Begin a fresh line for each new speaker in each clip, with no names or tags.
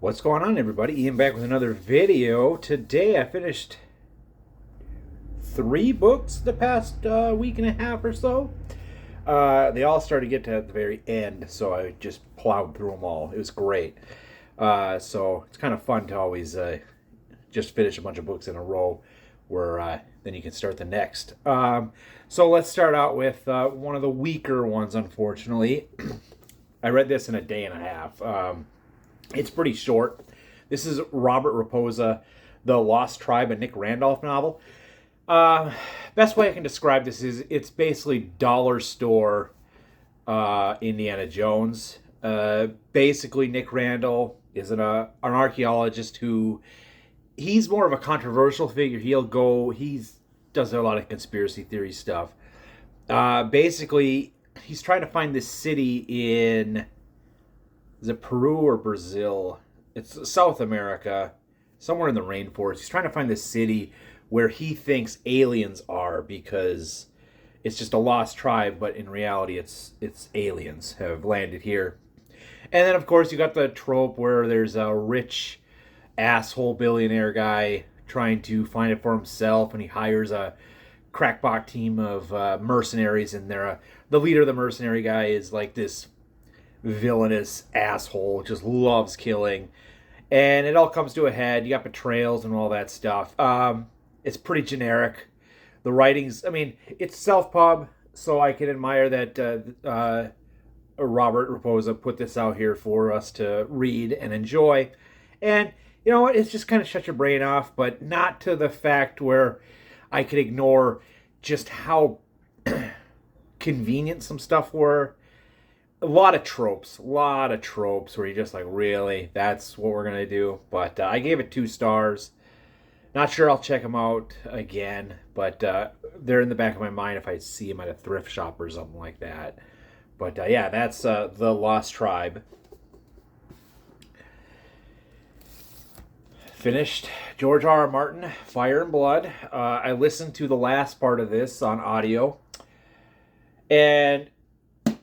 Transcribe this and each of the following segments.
What's going on, everybody? Ian back with another video. Today I finished 3 books the past week and a half or so. They all started to get to the very end, so I just plowed through them all. It was great. So it's kind of fun to always just finish a bunch of books in a row where then you can start the next. So let's start out with one of the weaker ones, unfortunately. I read this in a day and a half. It's pretty short. This is Robert Raposa, The Lost Tribe, a Nick Randolph novel. Best way I can describe this is it's basically dollar store Indiana Jones. Basically, Nick Randall is an archaeologist who he's more of a controversial figure. He does a lot of conspiracy theory stuff. Basically, he's trying to find this city in, is it Peru or Brazil? It's South America, somewhere in the rainforest. He's trying to find this city where he thinks aliens are because it's just a lost tribe, but in reality, it's aliens have landed here. And then, of course, you got the trope where there's a rich asshole billionaire guy trying to find it for himself, and he hires a crackpot team of mercenaries, and the leader of the mercenary guy is like this villainous asshole, just loves killing, and it all comes to a head. You got betrayals and all that stuff. It's pretty generic. The writings, I mean, it's self-pub, so I can admire that Robert Raposa put this out here for us to read and enjoy. And you know what? It's just kind of shut your brain off, but not to the fact where I could ignore just how convenient some stuff were. A lot of tropes where you're just like, really, that's what we're gonna do. But I gave it 2 stars. Not sure I'll check them out again, but they're in the back of my mind if I see them at a thrift shop or something like that. But yeah, that's The Lost Tribe. Finished George R.R. Martin, Fire and Blood. I listened to the last part of this on audio, and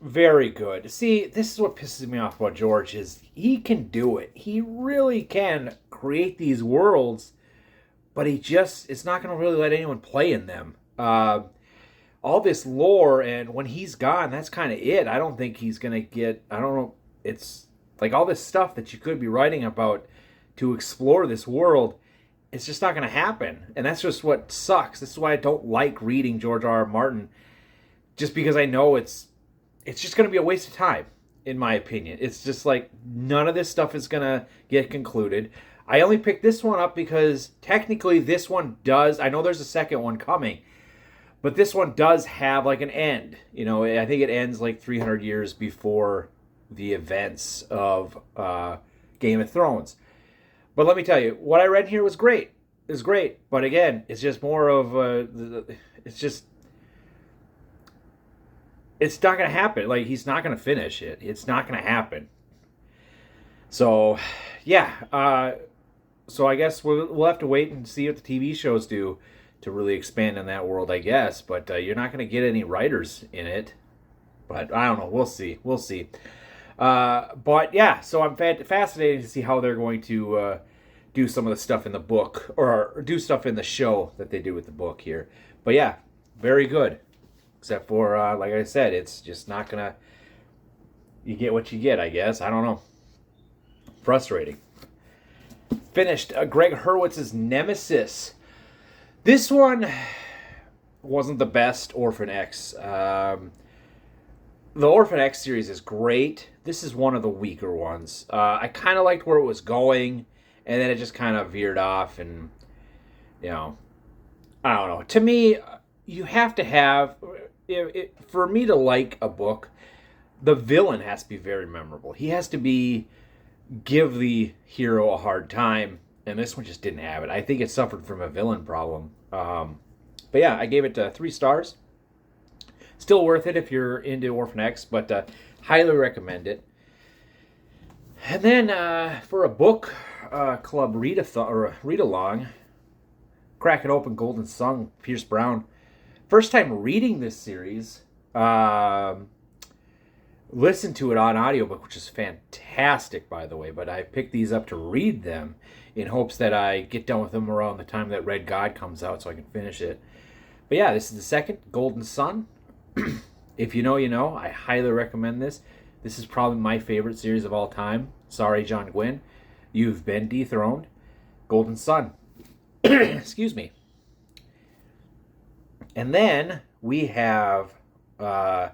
very good. See, this is what pisses me off about George is he can do it. He really can create these worlds, but it's not going to really let anyone play in them. All this lore, and when he's gone, that's kind of it. I don't think he's going to get, I don't know, it's like all this stuff that you could be writing about to explore this world, it's just not going to happen. And that's just what sucks. This is why I don't like reading George R.R. Martin, just because I know it's just going to be a waste of time, in my opinion. It's just like none of this stuff is going to get concluded. I only picked this one up because technically this one does, I know there's a second one coming, but this one does have like an end. You know, I think it ends like 300 years before the events of Game of Thrones. But let me tell you, what I read here was great. It was great. But again, it's just more of it's not going to happen. Like, he's not going to finish it. It's not going to happen. So, yeah. So I guess we'll have to wait and see what the TV shows do to really expand in that world, I guess. But you're not going to get any writers in it. But I don't know. We'll see. We'll see. But yeah, so I'm fascinated to see how they're going to do some of the stuff in the book, or do stuff in the show that they do with the book here. But yeah, very good. Except for, like I said, it's just not gonna, you get what you get, I guess. I don't know. Frustrating. Finished Greg Hurwitz's Nemesis. This one wasn't the best Orphan X. The Orphan X series is great. This is one of the weaker ones. I kind of liked where it was going, and then it just kind of veered off, and, you know, I don't know. To me, you have to have, for me to like a book, the villain has to be very memorable. He has to give the hero a hard time, and this one just didn't have it. I think it suffered from a villain problem. But yeah, I gave it 3 stars. Still worth it if you're into Orphan X, but highly recommend it. And then for a book club read-along, Crack It Open, Golden Sun, Pierce Brown. First time reading this series. listen to it on audiobook, which is fantastic, by the way. But I picked these up to read them in hopes that I get done with them around the time that Red God comes out so I can finish it. But yeah, this is the second, Golden Sun. If you know, you know. I highly recommend this. This is probably my favorite series of all time. Sorry, John Gwynn. You've been dethroned. Golden Sun. Excuse me. And then we have, I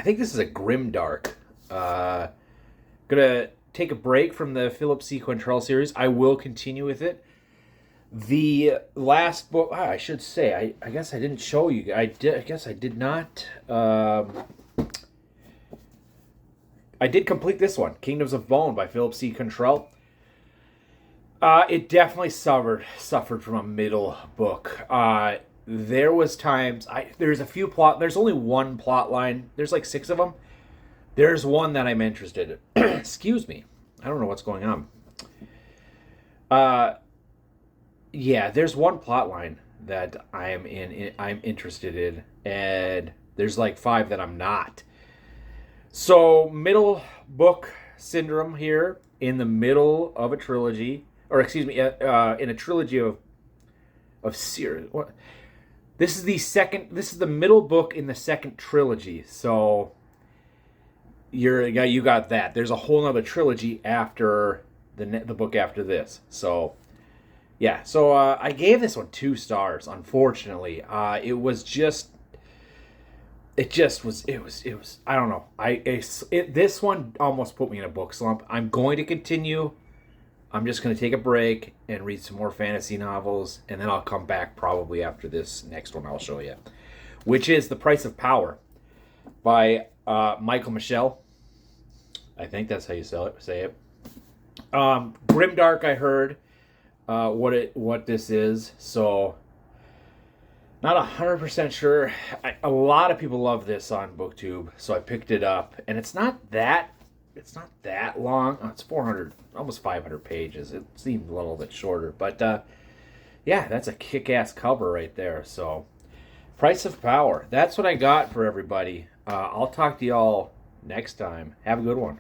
think this is a Grimdark. Gonna take a break from the Philip C. Quantrill series. I will continue with it. The last book, I should say, I guess I didn't show you. I guess I did not. I did complete this one, Kingdoms of Bone by Philip C. Quantrill. It definitely suffered from a middle book. There was times there's only one plot line. There's like 6 of them. There's one that I'm interested in. Excuse me. I don't know what's going on. Yeah, there's one plot line that I'm interested in, and there's like 5 that I'm not. So, middle book syndrome here in the middle of a trilogy, or excuse me, in a trilogy of series. What? This is the middle book in the second trilogy. So, you got that. There's a whole other trilogy after the book after this. So, yeah, so I gave this one 2 stars. Unfortunately, it was I don't know. This one almost put me in a book slump. I'm going to continue. I'm just going to take a break and read some more fantasy novels, and then I'll come back probably after this next one I'll show you, which is The Price of Power by Michael Michel. I think that's how you say it. Grimdark, I heard. What this is, so not 100% sure. A lot of people love this on BookTube, so I picked it up, and it's not that long. Oh, it's 400, almost 500 pages. It seemed a little bit shorter, but yeah, that's a kick-ass cover right there. So, Price of Power. That's what I got for everybody. I'll talk to y'all next time. Have a good one.